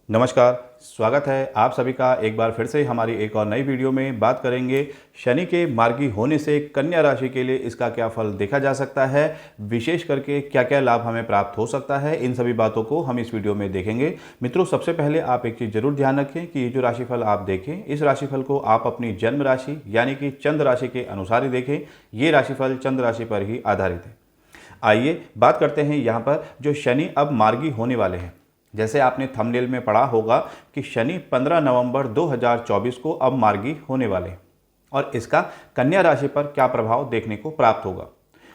नमस्कार। स्वागत है आप सभी का एक बार फिर से हमारी एक और नई वीडियो में। बात करेंगे शनि के मार्गी होने से कन्या राशि के लिए इसका क्या फल देखा जा सकता है, विशेष करके क्या क्या लाभ हमें प्राप्त हो सकता है, इन सभी बातों को हम इस वीडियो में देखेंगे। मित्रों, सबसे पहले आप एक चीज़ जरूर ध्यान रखें कि ये जो राशिफल आप देखें, इस राशिफल को आप अपनी जन्म राशि यानी कि चंद्र राशि के अनुसार ही देखें। ये राशिफल चंद्र राशि पर ही आधारित है। आइए बात करते हैं यहाँ पर जो शनि अब मार्गी होने वाले हैं। जैसे आपने थंबनेल में पढ़ा होगा कि शनि 15 नवंबर 2024 को अब मार्गी होने वाले हैं और इसका कन्या राशि पर क्या प्रभाव देखने को प्राप्त होगा।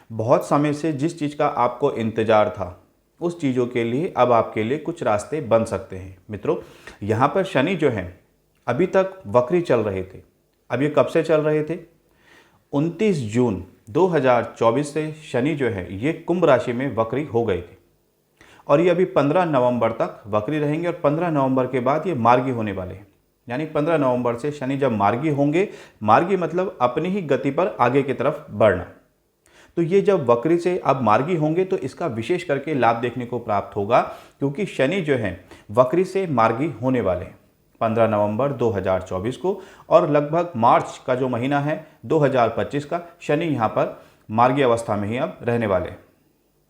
बहुत समय से जिस चीज़ का आपको इंतजार था, उस चीज़ों के लिए अब आपके लिए कुछ रास्ते बन सकते हैं। मित्रों, यहाँ पर शनि जो हैं अभी तक वक्री चल रहे थे। अब ये कब से चल रहे थे? 29 जून 2024 से शनि जो है ये कुंभ राशि में वक्री हो गए थे और ये अभी 15 नवंबर तक वक्री रहेंगे और 15 नवंबर के बाद ये मार्गी होने वाले हैं। यानी 15 नवंबर से शनि जब मार्गी होंगे, मार्गी मतलब अपनी ही गति पर आगे की तरफ बढ़ना, तो ये जब वक्री से अब मार्गी होंगे तो इसका विशेष करके लाभ देखने को प्राप्त होगा, क्योंकि शनि जो है वक्री से मार्गी होने वाले हैं 15 नवंबर 2024 को और लगभग मार्च का जो महीना है 2025 का शनि यहाँ पर मार्गी अवस्था में ही अब रहने वाले हैं।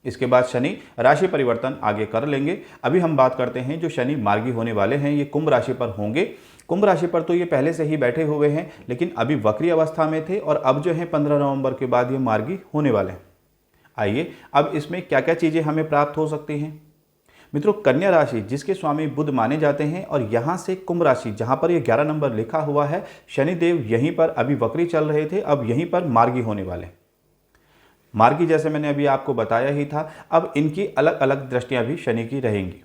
इसके बाद शनि राशि परिवर्तन आगे कर लेंगे। अभी हम बात करते हैं जो शनि मार्गी होने वाले हैं ये कुंभ राशि पर होंगे। कुंभ राशि पर तो ये पहले से ही बैठे हुए हैं, लेकिन अभी वक्री अवस्था में थे और अब जो है 15 नवंबर के बाद ये मार्गी होने वाले हैं। आइए अब इसमें क्या क्या चीज़ें हमें प्राप्त हो सकती हैं। मित्रों, कन्या राशि जिसके स्वामी बुध माने जाते हैं और यहाँ से कुंभ राशि जहाँ पर ये 11 नंबर लिखा हुआ है, शनिदेव यहीं पर अभी वक्री चल रहे थे, अब यहीं पर मार्गी होने वाले हैं। मार्गी जैसे मैंने अभी आपको बताया ही था, अब इनकी अलग अलग दृष्टियां भी शनि की रहेंगी।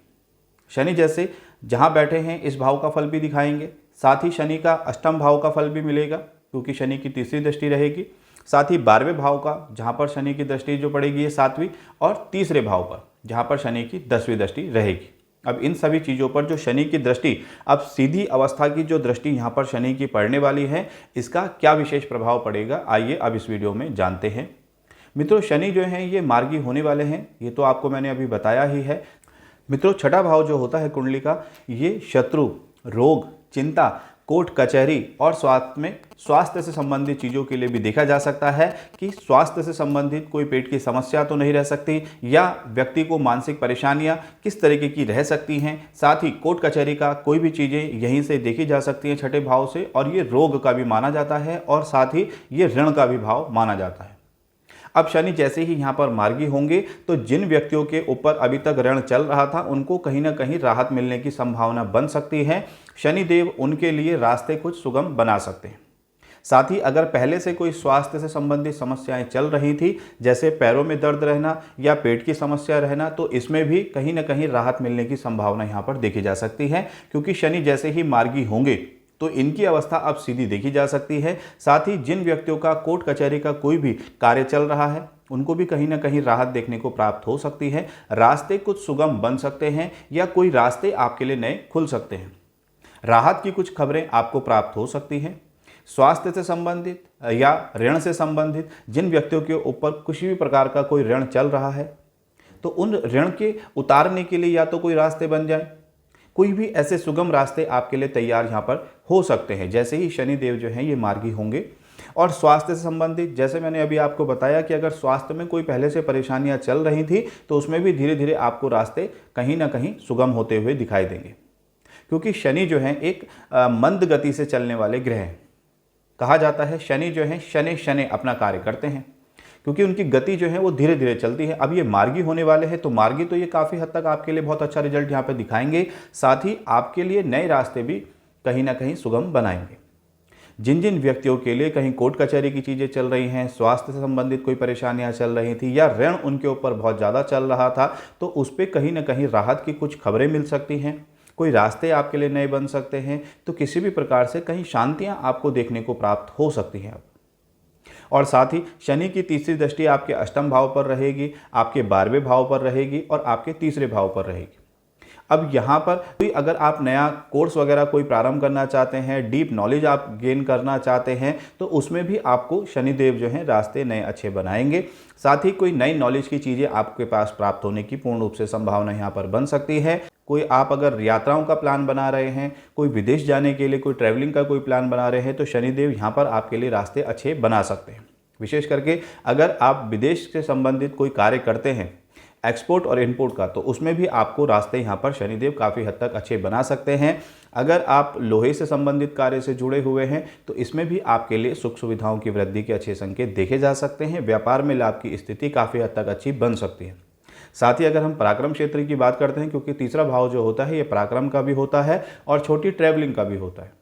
शनि जैसे जहां बैठे हैं इस भाव का फल भी दिखाएंगे, साथ ही शनि का अष्टम भाव का फल भी मिलेगा क्योंकि शनि की तीसरी दृष्टि रहेगी, साथ ही 12वें भाव का जहां पर शनि की दृष्टि जो पड़ेगी ये 7वीं, और तीसरे भाव पर जहां पर शनि की 10वीं दृष्टि रहेगी। अब इन सभी चीज़ों पर जो शनि की दृष्टि, अब सीधी अवस्था की जो दृष्टि यहाँ पर शनि की पड़ने वाली है, इसका क्या विशेष प्रभाव पड़ेगा, आइए अब इस वीडियो में जानते हैं। मित्रों, शनि जो हैं ये मार्गी होने वाले हैं, ये तो आपको मैंने अभी बताया ही है। मित्रों, छठा भाव जो होता है कुंडली का, ये शत्रु, रोग, चिंता, कोर्ट कचहरी और स्वास्थ्य से संबंधित चीज़ों के लिए भी देखा जा सकता है कि स्वास्थ्य से संबंधित कोई पेट की समस्या तो नहीं रह सकती, या व्यक्ति को मानसिक परेशानियां किस तरीके की रह सकती हैं। साथ ही कोर्ट कचहरी का कोई भी चीज़ें यहीं से देखी जा सकती हैं छठे भाव से, और ये रोग का भी माना जाता है और साथ ही ये ऋण का भी भाव माना जाता है। अब शनि जैसे ही यहाँ पर मार्गी होंगे तो जिन व्यक्तियों के ऊपर अभी तक ऋण चल रहा था उनको कहीं ना कहीं राहत मिलने की संभावना बन सकती है। शनिदेव उनके लिए रास्ते कुछ सुगम बना सकते हैं। साथ ही अगर पहले से कोई स्वास्थ्य से संबंधित समस्याएं चल रही थी, जैसे पैरों में दर्द रहना या पेट की समस्या रहना, तो इसमें भी कहीं ना कहीं राहत मिलने की संभावना यहाँ पर देखी जा सकती है, क्योंकि शनि जैसे ही मार्गी होंगे तो इनकी अवस्था अब सीधी देखी जा सकती है। साथ ही जिन व्यक्तियों का कोर्ट कचहरी का कोई भी कार्य चल रहा है उनको भी कहीं ना कहीं राहत देखने को प्राप्त हो सकती है। रास्ते कुछ सुगम बन सकते हैं या कोई रास्ते आपके लिए नए खुल सकते हैं। राहत की कुछ खबरें आपको प्राप्त हो सकती हैं। स्वास्थ्य से संबंधित या ऋण से संबंधित जिन व्यक्तियों के ऊपर किसी भी प्रकार का कोई ऋण चल रहा है, तो उन ऋण के उतारने के लिए या तो कोई रास्ते बन जाए, कोई भी ऐसे सुगम रास्ते आपके लिए तैयार यहाँ पर हो सकते हैं जैसे ही शनिदेव जो हैं ये मार्गी होंगे। और स्वास्थ्य से संबंधित जैसे मैंने अभी आपको बताया कि अगर स्वास्थ्य में कोई पहले से परेशानियां चल रही थी तो उसमें भी धीरे धीरे आपको रास्ते कहीं ना कहीं सुगम होते हुए दिखाई देंगे, क्योंकि शनि जो है एक मंद गति से चलने वाले ग्रह हैं। कहा जाता है शनि जो है शनि शनि अपना कार्य करते हैं, क्योंकि उनकी गति जो है वो धीरे धीरे चलती है। अब ये मार्गी होने वाले हैं तो मार्गी तो ये काफ़ी हद तक आपके लिए बहुत अच्छा रिजल्ट यहाँ पे दिखाएंगे, साथ ही आपके लिए नए रास्ते भी कहीं ना कहीं सुगम बनाएंगे। जिन जिन व्यक्तियों के लिए कहीं कोर्ट कचहरी की चीज़ें चल रही हैं, स्वास्थ्य से संबंधित कोई परेशानियां चल रही थी या ऋण उनके ऊपर बहुत ज़्यादा चल रहा था, तो उस पर कहीं ना कहीं राहत की कुछ खबरें मिल सकती हैं। कोई रास्ते आपके लिए नए बन सकते हैं, तो किसी भी प्रकार से कहीं शांतियाँ आपको देखने को प्राप्त हो सकती हैं। और साथ ही शनि की तीसरी दृष्टि आपके अष्टम भाव पर रहेगी, आपके 12वें भाव पर रहेगी और आपके तीसरे भाव पर रहेगी। अब यहाँ पर कोई अगर आप नया कोर्स वगैरह कोई प्रारंभ करना चाहते हैं, डीप नॉलेज आप गेन करना चाहते हैं, तो उसमें भी आपको शनिदेव जो हैं रास्ते नए अच्छे बनाएंगे। साथ ही कोई नई नॉलेज की चीज़ें आपके पास प्राप्त होने की पूर्ण रूप से संभावना यहाँ पर बन सकती है। कोई आप अगर यात्राओं का प्लान बना रहे हैं, कोई विदेश जाने के लिए कोई ट्रैवलिंग का कोई प्लान बना रहे हैं, तो शनिदेव यहाँ पर आपके लिए रास्ते अच्छे बना सकते हैं। विशेष करके अगर आप विदेश से संबंधित कोई कार्य करते हैं, एक्सपोर्ट और इंपोर्ट का, तो उसमें भी आपको रास्ते यहाँ पर शनिदेव काफ़ी हद तक अच्छे बना सकते हैं। अगर आप लोहे से संबंधित कार्य से जुड़े हुए हैं तो इसमें भी आपके लिए सुख सुविधाओं की वृद्धि के अच्छे संकेत देखे जा सकते हैं। व्यापार में लाभ की स्थिति काफ़ी हद तक अच्छी बन सकती है। साथ ही अगर हम पराक्रम क्षेत्र की बात करते हैं, क्योंकि तीसरा भाव जो होता है ये पराक्रम का भी होता है और छोटी ट्रैवलिंग का भी होता है,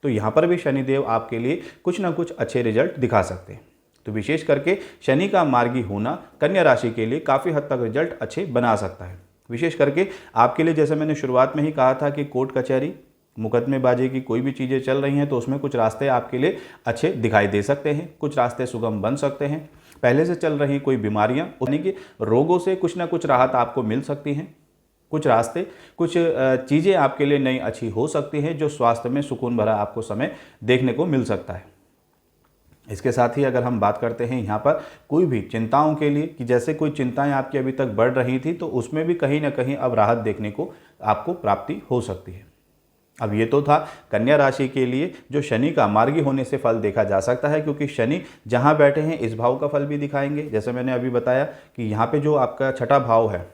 तो यहाँ पर भी शनिदेव आपके लिए कुछ ना कुछ अच्छे रिजल्ट दिखा सकते हैं। तो विशेष करके शनि का मार्गी होना कन्या राशि के लिए काफ़ी हद तक रिजल्ट अच्छे बना सकता है। विशेष करके आपके लिए, जैसे मैंने शुरुआत में ही कहा था कि कोर्ट कचहरी मुकदमेबाजी की कोई भी चीज़ें चल रही हैं तो उसमें कुछ रास्ते आपके लिए अच्छे दिखाई दे सकते हैं, कुछ रास्ते सुगम बन सकते हैं। पहले से चल रही कोई बीमारियां यानी कि रोगों से कुछ ना कुछ राहत आपको मिल सकती हैं। कुछ रास्ते, कुछ चीज़ें आपके लिए नई अच्छी हो सकती हैं जो स्वास्थ्य में सुकून भरा आपको समय देखने को मिल सकता है। इसके साथ ही अगर हम बात करते हैं यहाँ पर कोई भी चिंताओं के लिए, कि जैसे कोई चिंताएं आपकी अभी तक बढ़ रही थी तो उसमें भी कहीं ना कहीं अब राहत देखने को आपको प्राप्ति हो सकती है। अब ये तो था कन्या राशि के लिए जो शनि का मार्गी होने से फल देखा जा सकता है, क्योंकि शनि जहाँ बैठे हैं इस भाव का फल भी दिखाएंगे। जैसे मैंने अभी बताया कि यहाँ पे जो आपका छठा भाव है,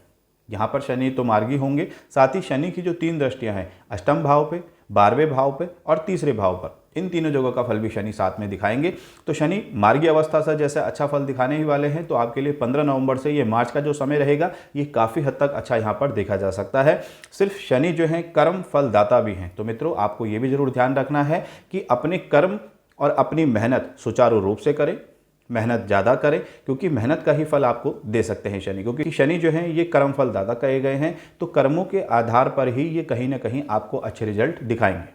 यहाँ पर शनि तो मार्गी होंगे। साथ ही शनि की जो 3 दृष्टियाँ हैं, अष्टम भाव पे, 12वें भाव पे और तीसरे भाव पर, इन तीनों जगहों का फल भी शनि साथ में दिखाएंगे। तो शनि मार्गी अवस्था से जैसे अच्छा फल दिखाने ही वाले हैं, तो आपके लिए 15 नवंबर से ये मार्च का जो समय रहेगा ये काफ़ी हद तक अच्छा यहाँ पर देखा जा सकता है। सिर्फ शनि जो है कर्म फलदाता भी हैं, तो मित्रों आपको ये भी जरूर ध्यान रखना है कि अपने कर्म और अपनी मेहनत सुचारू रूप से करें, मेहनत ज़्यादा करें, क्योंकि मेहनत का ही फल आपको दे सकते हैं शनि, क्योंकि शनि जो हैं ये कर्म फल दाता कहे गए हैं। तो कर्मों के आधार पर ही ये कहीं ना कहीं आपको अच्छे रिजल्ट दिखाएंगे,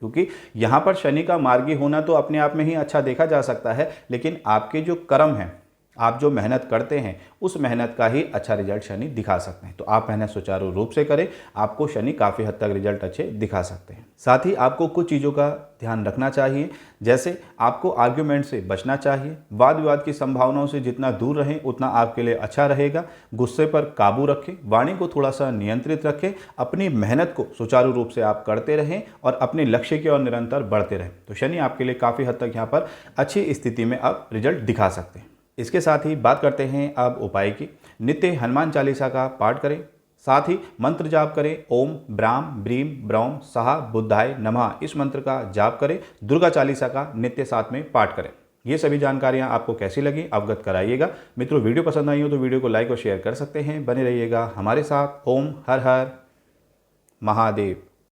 क्योंकि यहाँ पर शनि का मार्गी होना तो अपने आप में ही अच्छा देखा जा सकता है, लेकिन आपके जो कर्म हैं, आप जो मेहनत करते हैं, उस मेहनत का ही अच्छा रिजल्ट शनि दिखा सकते हैं। तो आप मेहनत सुचारू रूप से करें, आपको शनि काफ़ी हद तक रिजल्ट अच्छे दिखा सकते हैं। साथ ही आपको कुछ चीज़ों का ध्यान रखना चाहिए, जैसे आपको आर्ग्यूमेंट से बचना चाहिए। वाद विवाद की संभावनाओं से जितना दूर रहें उतना आपके लिए अच्छा रहेगा। गुस्से पर काबू रखें, वाणी को थोड़ा सा नियंत्रित रखें, अपनी मेहनत को सुचारू रूप से आप करते रहें और अपने लक्ष्य की ओर निरंतर बढ़ते रहें। तो शनि आपके लिए काफ़ी हद तक यहाँ पर अच्छी स्थिति में आप रिजल्ट दिखा सकते हैं। इसके साथ ही बात करते हैं अब उपाय की। नित्य हनुमान चालीसा का पाठ करें, साथ ही मंत्र जाप करें। ओम ब्राम ब्रीम ब्रौम सहा बुद्धाय नमः, इस मंत्र का जाप करें। दुर्गा चालीसा का नित्य साथ में पाठ करें। ये सभी जानकारियाँ आपको कैसी लगी अवगत कराइएगा। मित्रों वीडियो पसंद आई हो तो वीडियो को लाइक और शेयर कर सकते हैं। बने रहिएगा हमारे साथ। ओम हर हर महादेव।